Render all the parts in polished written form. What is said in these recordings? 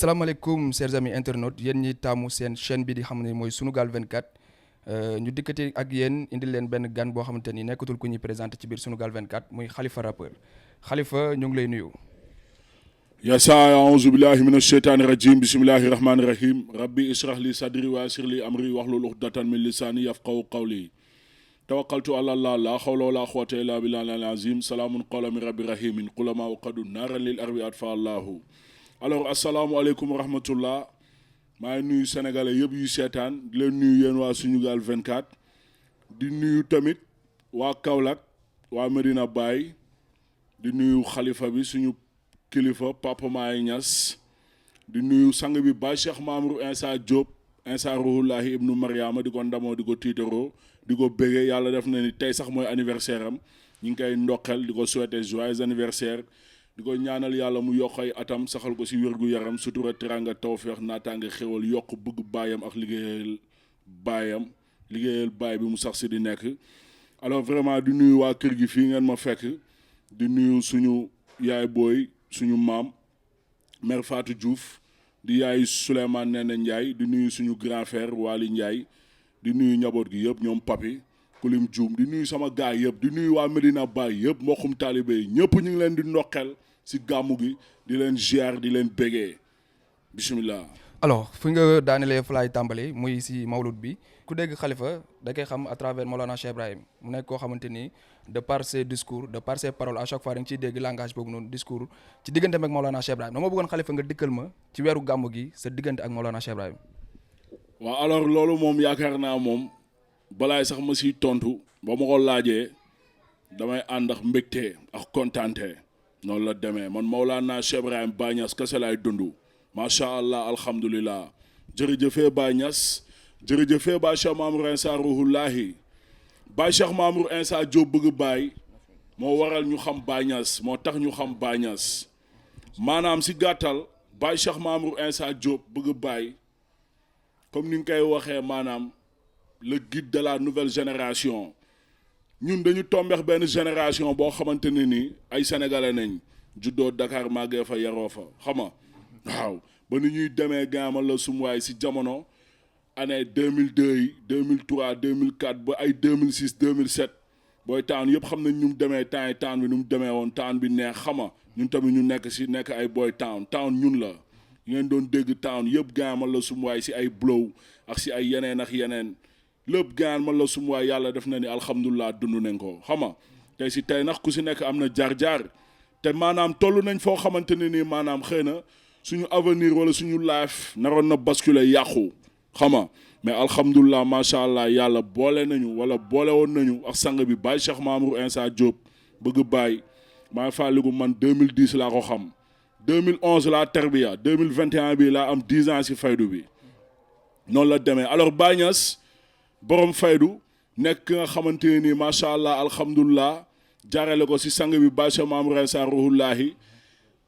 salaamaaleykum chers amis internautes yéen ñi taamu seen chaîne bi di xam ne mooy Sunugal 24 ñu dikkati ak yéen indi leen benn gan boo xamante ni nekkatul ku ñuy présenté ci biir Sunugal 24 muy Khalifa rappeur Khalifa ñu ngi lay nuyu. yasaa aouzu billahi min asheytaani rajim bismillahi rahmaani rahim rabbi israh li sadri wa yassir li amri wahlul uqdatan min lisaani yafqahu qawli tawakkaltu ala allah la hawla wala quwwata illa billahi al-azim salaamun qawlan min rabbi rahimin qulama wa qadu naaran lil arwi atfa allahu. alors asalaamualeykum wa rahmatullah maa ngi nuyu sénégalais yëpp yu seetaan di leen nuyu yéen waa Sunugal 24 di nuyu tamit waa Kaolack waa Medina Baye di nuyu xalifa bi suñu kilifa Papa Maay Ñas di nuyu sang bi Baay Cheikh Mamour Insa Diop Insa Ruhullahi ibnu Mariama di ko ndamoo di ko tiitaroo di ko béggee yàlla def na ni tey sax mooy anniversaire am ñu ngi koy ndokkeel di ko souhaiter joyeux anniversaire di ko ñaanal yàlla mu yokk ay atam saxal ko si wér-gu-yaram sutura teranga tawfeex naataange xéwal yokk bëgg baayam ak liggéeyal baay bi mu sax si di nekk. alors vraiment di nuyu waa kër gi fii ngeen ma fekk di nuyu suñu yaay booy suñu maam mère Fatou Diouf di yaay Souleymane Nene Ndiaye di nuyu suñu grand frère Waly Ndiaye di nuyu njaboot gi yëpp ñoom papi Kulim Dioum di nuyu sama gaay yëpp di nuyu waa Medina Baye yëpp mboqum taalibe yi ñëpp ñu ngi leen di ndokkeel si gàmmu gi di leen ziar di leen bégee bismillah. alors fi nga daanelee fa laay tàmbali muy si mawlud bi ku dégg Khalifa da koy xam à travers Mawlana Cheikh Ibrahim mu nekk koo xamante ni de par ses discours de par ses paroles à chaque fois da nga ciy dégg langage boobu noonu discours ci diggante ak Mawlana Cheikh Ibrahim dama bëggoon Khalifa nga dikkal ma ci weeru gàmmu gi sa diggante ak Mawlana Cheikh Ibrahim. waaw alors loolu moom yaakaar naa moom balaay sax ma siy tontu ba ma ko laajee damay ànd ak mbégte ak kontaante noonu la demee man Mawlana Cheikh Ibrahim Baye Niass kese laay dund macha allah alhamdulilah jërëjëfee Baye Niass jërëjëfee Baye Cheikh Mamour Insa Ruhullahi Baye Cheikh Mamour Insa Diop bëgg Baye moo waral ñu xam Baye Niass moo tax ñu xam Baye Niass maanaam si gàttal Baye Cheikh Mamour Insa Diop bëgg Baye comme ni nga koy waxee maanaam le guide de la nouvelle génération ñun dañu tombeex benn génération boo xamante ne ni ay sénégalais nañ juddoo Dakar màggee fa yaroo fa xama waaw ba ni ñuy demee gaamal la sumuwaay si jamono année 2002 yi 2003 2004 ba ay 2006 2007 booy taan yëpp xam nañ ñu mu demee temps yi taan bi nu mu demee woon taan bi neex xama ñun tamit ñu nekk ay boy town ñun la ngeen doon dégg town yëpp gaamal la sumuwaay si ay blow ak si ay yeneen ak yeneen lépp gaan man la sumuwaay yàlla def na ni alhamdulilah dund nañ ko xama tey si tey nax ku si nekk am na jaar-jaar te maanaam toll nañ foo xamante ne nii maanaam xëy na suñu avenir wala suñu life naroon na basculer yàqu xama mais alhamdulilah macha allah yàlla boole woon nañu ak sang bi Baye Cheikh Mamour Insa Diop bëgg Baye maa ngi fàttaliku man 2010 laa ko xam 2011 laa tarbiya 2021 bi laa am 10 ans si faydu bi noonu la demee alors Baye Niass borom faydu nekk nga xamante ne nii macha allah alhamdulilah jaarale ko si sang bi Baye Cheikh Mamour Insa Ruhullahi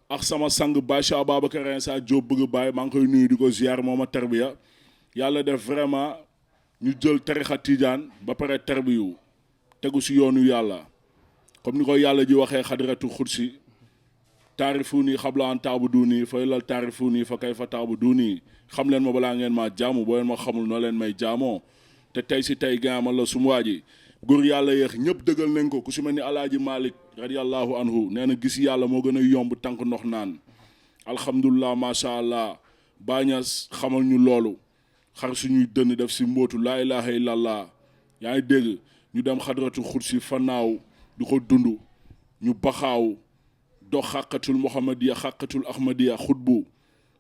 ak sama sang Baye Cheikh Ababacar Insa Diop bëgg Baye maa ngi koy nuyu di ko ziar mooma tarbiya yàlla def vraiment ñu jël tarixa tijaan ba pare tarbiyu tegu si yoonu yàlla comme ni ko yàlla ji waxee xadratu xudsi taarifu nii xabla an taabudu nii fa lal taarifu nii fa kay fa taabudu nii xam leen ma balaa ngeen maa jaamu boo leen ma xamul noo leen may jaamoo te tey si tey gaamal la sum waa ji góor yàlla yéex ñëpp dëggal nañ ko ku si mel ni alaaji Malick radiallahu anhu nee na gis yàlla moo gën a yomb tànk ndox naan alhamdulilah macha allah Baye Niass xamal ñu loolu xar suñuy dënn def si mbootu laa ilaha illallah yaa ngi dégg ñu dem xadratu xudsi fanaaw du ko dund ñu baxaaw dox xàqatul muhammadiya xàqatul ahmadiya xutbu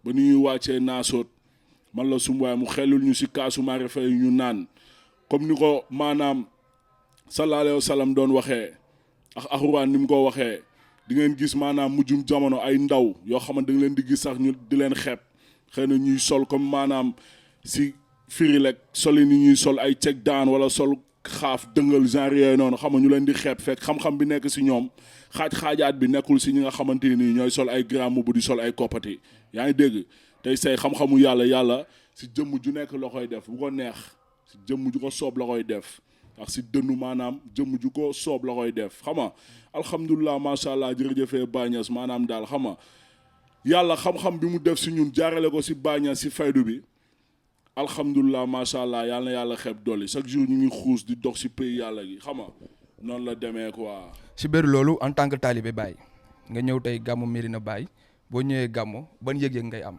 ba ni ñuy wàccee naasoot man la sum waay mu xelul ñu si kaasu maarifa yi ñu naan comme ni ko maanaam sallallahu alayhi wa sallam doon waxee ak axuraan ni mu ko waxee di ngeen gis maanaam mujjum jamono ay ndaw yoo xamante da nga leen di gis sax ñu di leen xeeb xëy na ñuy sol comme maanaam si firilek soli ni ñuy sol ay ceg daan wala sol xaaf dëngal genre yooyu noonu xam nga ñu leen di xeeb fekk xam-xam bi nekk si ñoom xaajaat bi nekkul si ñi nga xamante ni ñooy sol ay grand mbubb di sol ay koppati yaa ngi dégg tey say xam-xamu yàlla si jëmm ju nekk la koy def bu ko neex si jëmm ju ko soob la koy def ak si dënnu maanaam jëmm ju ko soob la koy def xam nga alhamdulilah macha allah jërëjëfee Baye Niass maanaam daal xam nga yàlla xam-xam bi mu def si ñun jaarale ko si Bañas si faydu bi alhamdulilah macha allah yàlla na yàlla xeeb dolli chaque jour ñu ngi xuus di dox si pays yàlla gi xam nga noonu la demee quoi. si biir loolu en tant que talibé Baye nga ñëw tey gàmmu Medina Baye boo ñëwee gàmmu ban yëg-yëg ngay am.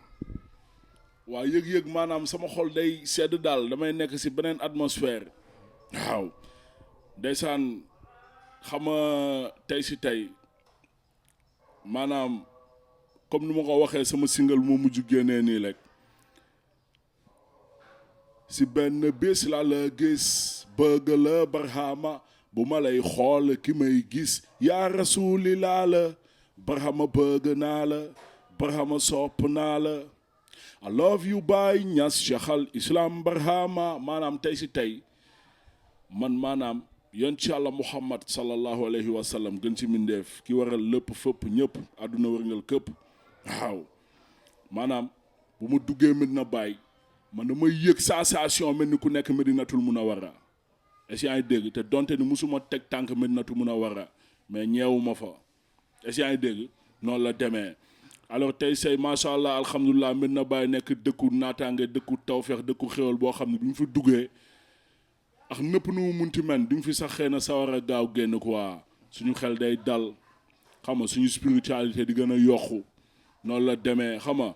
waaw yëg-yëg maanaam sama xol day sedd daal damay nekk si beneen atmosphère waaw ndeysaan xam nga tey si tey maanaam comme ni ma ko waxee sama single moo mujj génnee nii rek si benn bés laa la gis bëgg la barhama bu ma lay xool ki may gis yaa rasulillah la barhama bëgg naa la barhama sopp naa la I love you Baye Niass Cheikh al Islam barhama maanaam tey si tey man maanaam yon ci Yàlla Muhammad sallallahu alayhi wa sallam gën ci mindeef ki waral lépp fëpp ñëpp àdduna wërngal këpp waaw maanaam bu ma duggee Medina Baye man damay yëg sensation mel ni ku nekk Medinatul Munawwara est-ce yaa ngi dégg te donte ni musuma teg tànk Medinatul Munawwara mais ñeewuma fa est-ce yaa ngi dégg noonu la demee alors tey say macha allah alhamdulilah Medina Baye nekk dëkku naataange dëkku tawfeex dëkku xéwal boo xam ne bi ñu fi duggee ak nëpp nu mu munti men duñ fi sax xëy na sawar a gaaw génn quoi suñu xel day dal xam nga suñu spiritualité di gën a yokku noonu la demee xam nga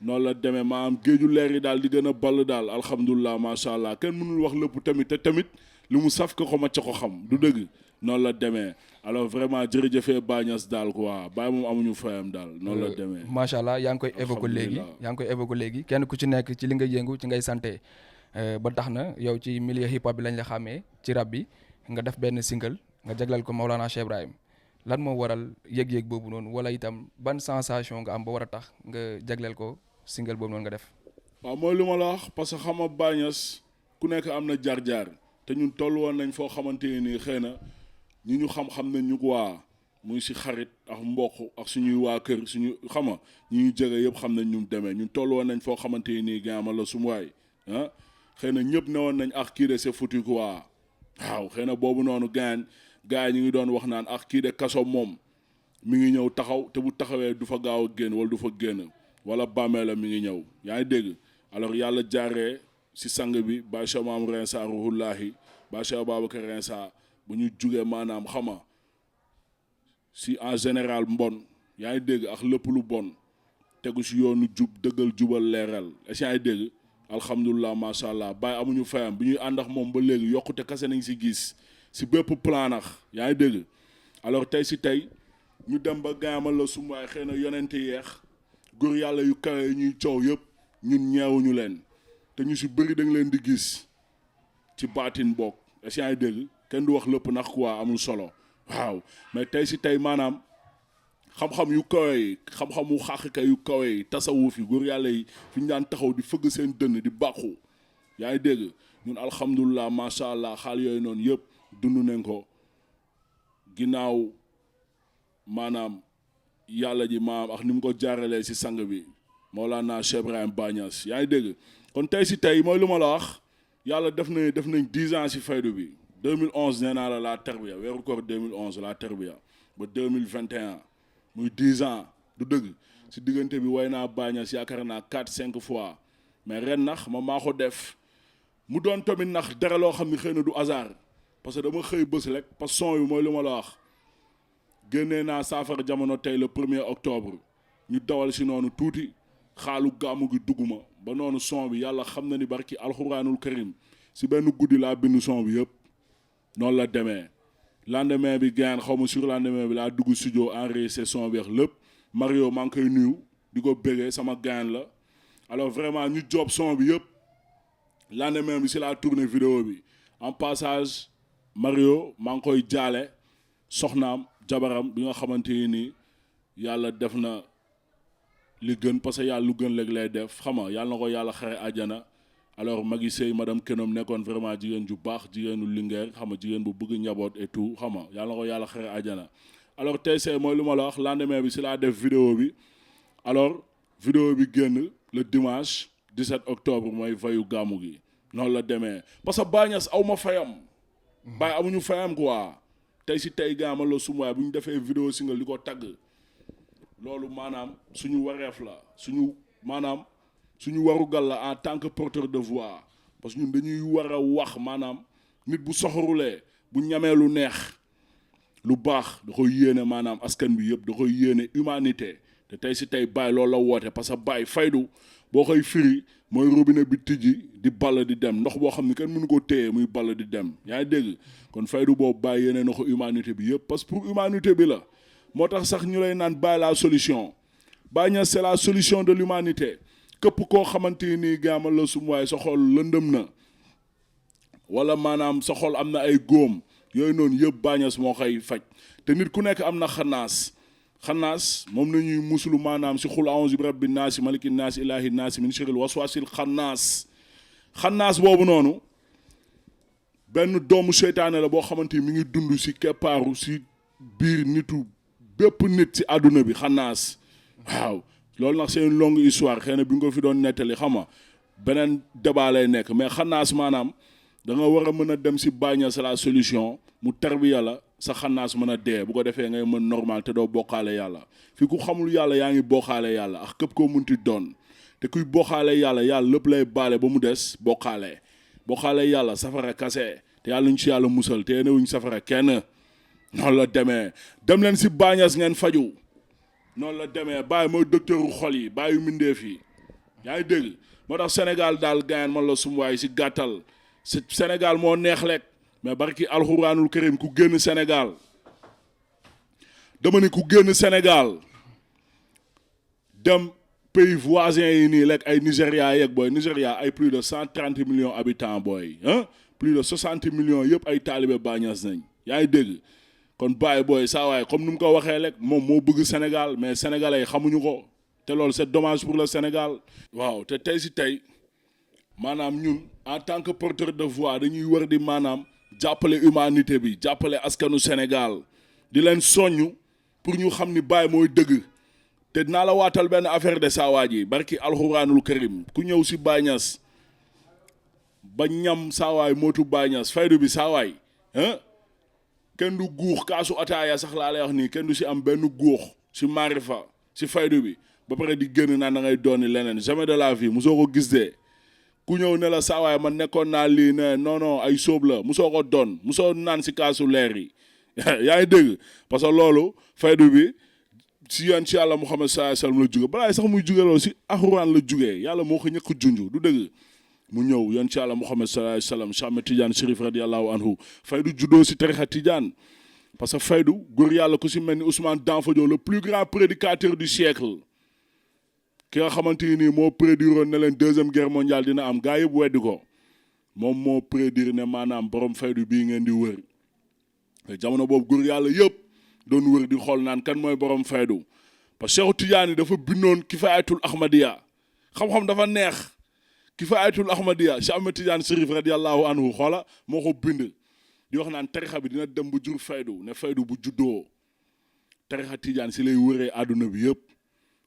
noonu la demee maanaam géeju leer yi daal di gën a ball daal alhamdulilah macha allah kenn mënul wax lépp tamit te tamit li mu saf ko ma ca ko xam du dëgg noonu la demee alors vraiment jërëjëfee Bañas daal quoi Baye moom amuñu fayam daal noonu la demee. macha allah yaa ngi koy évoqué léegi kenn ku ci nekk ci li nga yëngu ci ngay santé ba tax na yow ci milieu hip hop bi lañ la xàmmee ci rap bi nga def benn single nga jagleel ko Maulana Cheikh Ibrahim lan moo waral yëg-yëg boobu noonu wala itam ban sensation nga am ba war a tax nga jagleel ko single boobu noonu nga def. waaw mooy li ma la wax parce que xam nga Bañas ku nekk am na jaar-jaar te ñun toll woon nañ foo xamante ni xëy na ñi ñu xam-xam nañ ñu waa muy si xarit ak mbokk ak suñuy waa kër suñu xama ñi ñu jege yëpp xam nañ ñu demee ñun toll woon nañ foo xamante nii gaama la sumu waay ah xëy na ñëpp ne woon nañ ak kii de c'est foutu quoi waaw xëy na boobu noonu gars yi ñu ngi doon wax naan ak kii de kaso moom mi ngi ñëw taxaw te bu taxawee du fa gaaw a génn wala du fa génn wala bàmmee la mi ngi ñëw yaa ngi dégg alors yàlla jaaree si sang bi Bacha Maam Rinsa ruhullahi Bacha Babacar Rinsa bu ñu jugee maanaam xama si en général mbon yaa ngi dégg ak lépp lu bon tegu si yoonu jub dëggal jubal leeral est-ce yaa ngi dégg alhamdulilah macha allah Baye amuñu fayam bi ñuy ànd ak moom ba léegi yokkute kase nañ si gis si bépp plan nax yaa ngi dégg alors tey si tey ñu dem ba gaamal la sumwaay xëy na yonente yeex góor yàlla yu kawe ñuy coow yëpp ñun ñeewuñu leen te ñu si bëri da nga leen di gis ci baatin bokk est-ce yaa ngi dégg kenn du wax lépp nax quoi amul solo waaw mais tey si tey maanaam xam-xam yu kawe yi xam-xamu xàqika yu kawe yi tasawuf yi góor yàlla yi fi ñu daan taxaw di fëgg seen dënn di bàqu yaa ngi dégg ñun alhamdulilah macha allah xaal yooyu noonu yëpp dund nañ ko ginnaaw maanaam yàlla ji maanaam ak ni mu ko jaaralee si sang bi Maulana Cheikh Ibrahim Bañas yaa ngi dégg kon tey si tey mooy lu ma la wax yàlla def nañ 10 ans si faydu bi 2011 nee naa la tarbiya weeru koor 2011 la tarbiya ba 2021 muy 10 ans du dëgg si diggante bi way naa Bañas yaakaar naa 4-5 fois mais ren nax maa ko def mu doon tamit nax dara loo xam ne xëy na du hasard parce que dama xëy bës rek parce que son bi mooy lu ma la wax génnee naa saafara jamono tey le 1er octobre ñu dawal si noonu tuuti xaalu gàmmu gi dugg ma ba noonu son bi yàlla xam na ni barki alxuraanul karim si benn guddi laa bind son bi yëpp noonu la demee lendemain bi gaan xaw ma sur lendemain bi laa dugg studio enregistré son bi ak lépp Mario maa ngi koy nuyu di ko bégee sama gaan la alors vraiment ñu job son bi yëpp lendemain bi si laa tourné vidéo bi en passage Mario maa ngi koy jaale soxnaam jabaram bi nga xamante ni yàlla def na li gën parce que yàlla lu gën léegi lay def xam nga yàlla na ko yàlla xare àjjana alors magi sëy madame Kenom nekkoon vraiment jigéen ju baax jigéenu Linguère xam nga jigéen bu bëgg njaboot et tout xam nga yàlla na ko yàlla xare àjjana alors tey see mooy lu ma la wax lendemain bi si laa def vidéo bi alors vidéo bi génn le dimanche 17 octobre mooy vayu gàmmu gi noonu la demee parce que Bañas aw ma fayam Baye amuñu fayam quoi tey si tey gaama la sumuwaay bu ñu defee vidéo single di ko tagg loolu maanaam suñu wareef la suñu maanaam suñu warugal la en tant que porteur de voix parce que ñun dañuy war a wax maanaam nit bu soxorulee bu ñamee lu neex lu baax da koy yéene maanaam askan bi yëpp da koy yéene humanité te tey si tey Baye loolu la woote parce que Baye faydu boo koy firi mooy robinet bi tijji di ball di dem ndox boo xam ne kenn mënu ko téye muy ball di dem yaa ngi dégg kon faydu boobu Baye yéene na ko humanité bi yëpp parce que pour humanité bi la moo tax sax ñu lay naan Baye la solution Baye Niass c'est la solution de l'humanité képp koo xamante ni gaamal la sum waaye sa xol lëndëm na wala maanaam sa xol am na ay góom yooyu noonu yëpp Baye Niass moo koy faj te nit ku nekk am na xanaas moom la ñuy musulu maanaam si xul a'uuzu bi rabbi naasi maliki naasi ilaahi naasi min sharril waswaasil xanaas boobu noonu benn doomu seytaane la boo xamante ni mi ngi dund si keppaaru si biir nitu bépp nit si àdduna bi xanaas waaw loolu nag c'est une longue histoire xëy na bi nga ko fi doon nettali xam nga beneen débat lay nekk mais xanaas maanaam da nga war a mën a dem si Baye Niass la solution mu tarbiya la sa xanaas mën a dee bu ko defee ngay mën normal te doo bokkaale yàlla fii ku xamul yàlla yaa ngi bokkaale yàlla ak képp koo munti doon te kuy bokkaale yàlla lépp lay baale ba mu des bokkaale yàlla safara kase te yàlla ñu si yàlla musal te yéene wuñ safara kenn noonu la demee dem leen si Baye Niass ngeen faju noonu la demee Baye mooy docteuru xol yi Baye yu mindeef yi yaa ngi dégg moo tax Sénégal daal gaañ man la sum waay si gàttal Sénégal moo neex lekk mais barki alxuraanul karim ku génn Sénégal dama ni ku génn Sénégal dem pays voisins yi nii lekk ay Nigéria yeeg booy Nigéria ay plus de 130 millions habitants booy plus de 60 millions yëpp ay taalibe Baye Niass nañ yaa ngi dégg kon Baye booy saa waay comme nu mu ko waxee rek moom moo bëgg Sénégal mais sénégalais xamuñu ko te loolu c'est dommage pour le Sénégal. waaw te tey si tey maanaam ñun en tant que porteur de voix dañuy war di maanaam jàppale humanité bi jàppale askanu Sénégal di leen soññ pour ñu xam ni Baye mooy dëgg te dinaa la waatal benn affaire de saawaa ji barki alxuraanul karim ku ñëw si Baye Niass ba ñam saawaay mootu Baye Niass faydu bi saawaay kenn du guux kaasu ataaya sax laa lay wax nii kenn du si am benn guux si maarifa si faydu bi ba pare di génn naan da ngay dooni leneen jamais de la vie musoo ko gis de ku ñëw ne la saawaay man nekkoon naa lii ne non ay sóob la musoo ko doon musoo naan si kaasu leer yi yaa ngi dégg parce que loolu faydu bi si yoon ci yàlla Muhammad sallallahu alayhi wasallam la jóge balaa sax muy jóge loolu si alxuraan la jógee yàlla moo ko ñëkk junj du dëgg mu ñëw yoon ci yàlla Muhammad sallallahu alayhi wasallam Cheikh Ahmed Tidiane Chérif radiyallahu anhu faydu juddoo si tarixa Tidiane parce que faydu góor yàlla ku si mel ni Ousmane Danfodio le plus grand prédicateur du siècle ki nga xamante ni moo prédiroon ne leen deuxième guerre mondiale dina am gaa yëpp weddi ko moom moo prédire ne maanaam borom faydu bii ngeen di wër te jamono boobu góor yàlla yëpp doon wër di xool naan kan mooy borom faydu parce que Cheikh Tidiane dafa bindoon Kifayatul Ahmadiya xam-xam dafa neex Kifayatul Ahmadiya Cheikh Ahmed Tidiane Chérif radiyallahu anhu xoola moo ko bind di wax naan tarixa bi dina dem bu jur faydu ne faydu bu juddoo tarixa Tidiane si lay wëree àdduna bi yëpp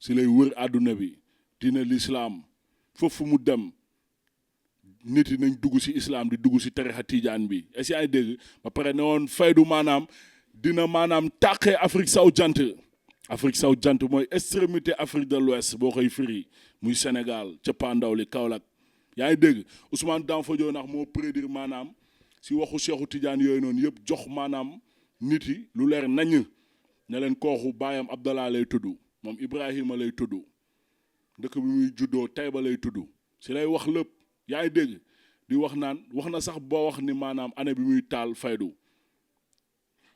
si lay wër àdduna bi dina l'islam foofu mu dem nit yi nañ dugg si islam di dugg si tarixa Tidiane bi est-ce que ay dégg ba pare ne woon faydu maanaam dina maanaam tàqee Afrique saw jant mooy extrémité Afrique de l'Ouest boo koy firi muy Sénégal ca Pandaw li Kaolack yaa ngi dégg Ousmane Danfodio ndax moo prédire maanaam si waxu Cheikhu Tidiane yooyu noonu yëpp jox maanaam nit yi lu leer nañ ne leen kooxu baayam Abdallah lay tudd moom Ibrahima lay tudd dëkk bi muy juddoo Taïba lay tudd si lay wax lépp yaa ngi dégg di wax naan wax na sax boo wax ni maanaam année bi muy taal faydu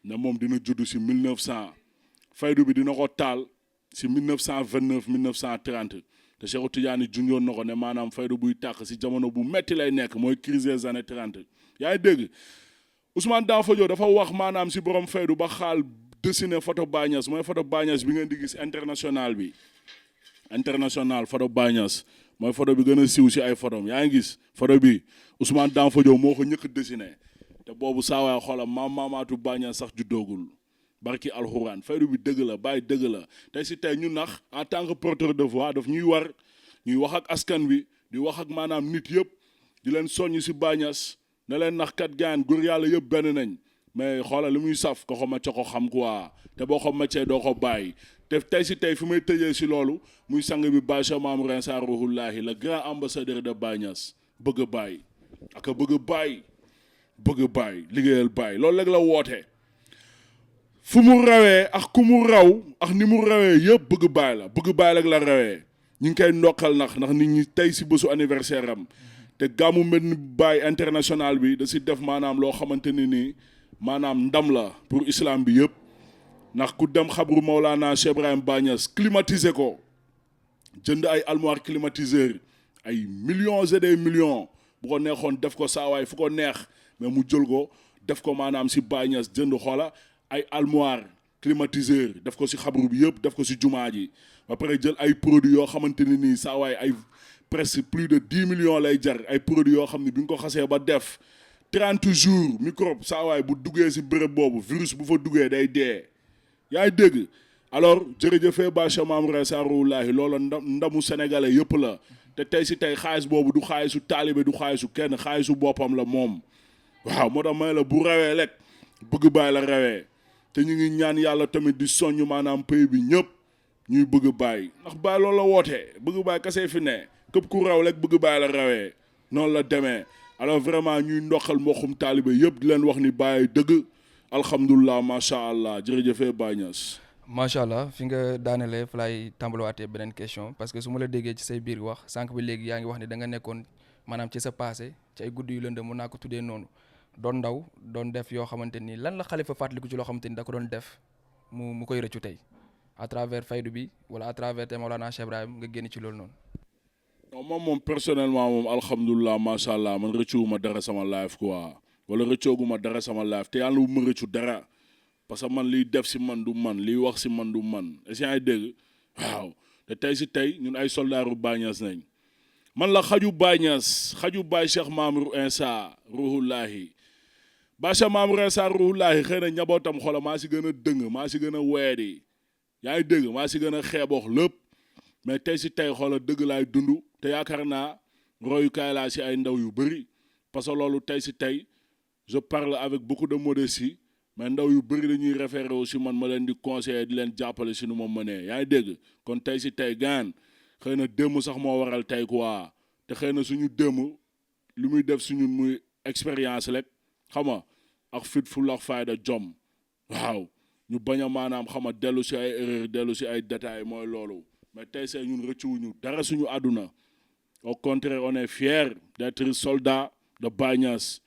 ne moom dina judd si 1900 faydu bi dina ko taal si 1929 1930 te Cheikh Tidiane junjoon na ko ne maanaam faydu buy tàq si jamono bu metti lay nekk mooy crise des années 30 yaa ngi dégg Ousmane Danfodio dafa wax maanaam si borom faydu ba xaal dessiné photo Baye Niass mooy photo Baye Niass bi ngeen di gis international photo Baye Niass mooy photo bi gën a siiw si ay photom yaa ngi gis photo bi Ousmane Danfodio moo ko ñëkk dessiné te boobu saawaay xoolam maamaatu Baye Niass sax juddoogul barki alxuraan faydu bi dëgg la Baye dëgg la tey si tey ñun nax en tant que porteur de voix daf ñuy war ñuy wax ak askan bi di wax ak maanaam nit yëpp di leen soññ si Baye Niass ne leen nax kat gaan góor yàlla yëpp benn nañ mais xoolal li muy saf ko macce ko xam quoi te boo ko maccee doo ko bàyyi te tey si tey fi may tëjee si loolu muy sang bi Baye Cheikh Mamadou Insa Rouhoullahi le grand ambassadeur de Baye Niass bëgg Baye ak bëgg Baye liggéeyal Baye loolu rek la woote fu mu rawee ak ku mu raw ak ni mu rawee yëpp bëgg Baye rek la rawee ñu ngi koy ndokkal ndax nit ñi tey si bésu anniversaire am te gàmmu Medina Baye international bi da si def maanaam loo xamante ni nii maanaam ndam la pour islam bi yëpp ndax ku dem xabru Maulana Cheikh Ibrahim Baye Niass climatisé ko jënd ay armoire climatiseur ay millions et des millions bu ko neexoon def ko saawaay fu ko neex mais mu jël ko def ko maanaam si Baye Niass jënd xoola ay armoire climatiseur def ko si xabru bi yëpp def ko si jumaa ji ba pare jël ay produits yoo xamante ni nii saawaay ay presque plus de 10 millions lay jar ay produits yoo xam ne bi nga ko xasee ba def 30 jours microbe saawaay bu duggee si bërëb boobu virus bu fa duggee day dee yaa ngi dégg alors jërëjëfee Baye Cheikh Mamadou Insa Rouhoullahi loolu ndamu sénégalais yëpp la te tey si tey xaalis boobu du xaalisu taalibe du xaalisu kenn xaalisu boppam la moom waaw moo tax may la bu rawee rek bëgg Baye la rawee te ñu ngi ñaan yàlla tamit di soññ maanaam pays bi ñëpp ñuy bëgg Baye ndax Baye loolu la wootee bëgg Baye kase fi ne képp ku raw rek bëgg Baye la rawee noonu la demee alors vraiment ñuy ndoxal mboxum taalibe yëpp di leen wax ni Baye dëgg alhamdulilah macha allah jërëjëfee Baye Niass. macha allah fi nga daanelee fa laay tàmbaliwaatee beneen question parce que su ma la déggee ci say biir wax sànq bi léegi yaa ngi wax ni da nga nekkoon maanaam ci sa passé ci ay guddi yu lëndëm mun naa ko tuddee noonu doon ndaw doon def yoo xamante ni lan la xalifa fàttaliku ci loo xamante ni da ko doon def mu koy rëccu tey à travers faydu bi wala à travers te Maulana Cheikh Ibrahim nga génn ci loolu noonu. non moom personnellement moom alhamdulilah macha allah man rëccuwuma dara sama life quoi wala rëccooguma dara sama life te yàlla bu ma rëccu dara. parce que man liy def si man du man liy wax si man du man est-ce que dégg waaw te tey si tey ñun ay soldaaru Baye Niass nañ man la xaju Baye Niass xaju Baye Cheikh Mamadou Insa Rouhoullahi Baye Cheikh Mamadou Insa Rouhoullahi xëy na njabootam xola maa si gën a dëng maa si gën a weedi yaa ngi dégg maa si gën a xeebox lépp mais tey si tey xola dëgg laay dund te yaakaar naa royukaay laa si ay ndaw yu bëri parce que loolu tey si tey je parle avec beaucoup de modestie mais ndaw yu bëri dañuy référé aussi man ma leen di conseiller di leen jàppale si nu ma mënee yaa ngi dégg kon tey si tey gaan xëy na démb sax moo waral tey quoi te xëy na suñu démb lu muy def suñu muy expérience rek xam nga ak fit fu lax fayda jom waaw ñu bañ a maanaam xam nga dellu si ay erreur dellu si ay détails mooy loolu mais tey see ñun rëccuwuñu dara suñu àdduna au contraire on est fier d'être soldat de Baye Niass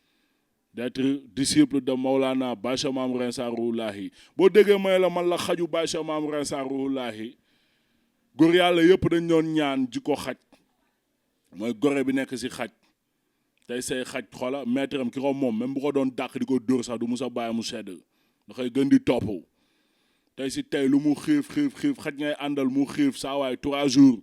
d'être disciple de Maulana Baye Cheikh Mamadou Insa Rouhoullahi boo déggee mooy la man la xaju Baye Cheikh Mamadou Insa Rouhoullahi góor yàlla yëpp dañ doon ñaan ji ko xaj mooy gore bi nekk si xaj tey say xaj xoola maître am ki ko moom même bu ko doon dàq di ko dóor sax du mu sa bàyyi mu sedd da koy gën di topp tey si tey lu mu xiif xaj ngay àndal mu xiif saa waay 3 jours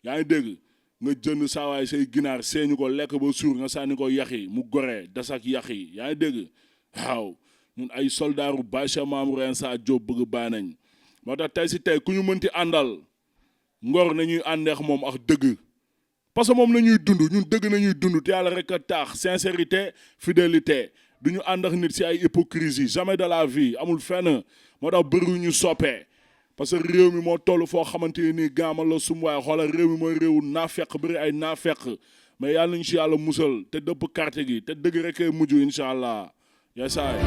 yaa ngi dégg nga jënd saawaay say ginaar seeñu ko lekk ba suur nga sànni ko yax yi mu goree das ak yax yi yaa ngi dégg waaw ñun ay soldaaru Baye Cheikh Mamadou Insa Diop bëgg Baye nañ moo tax tey si tey ku ñu mënti àndal ngor nañuy àndeex moom ak dëgg parce que moom nañuy dund ñun dëgg nañuy dund te yàlla rek a taax sincérité fidélité du ñu ànd ak nit si ay hypocrisie jamais de la vie amul fenn moo tax bëri ñu soppee parce que réew mi moo toll foo xamante ni gaamal la sum waaye xoolal réew mi mooy réewu naafeq bëri ay naafeq mais yàlla nañu si yàlla musal te dëpp carte gi te dëgg rek mujj incha allah yesaay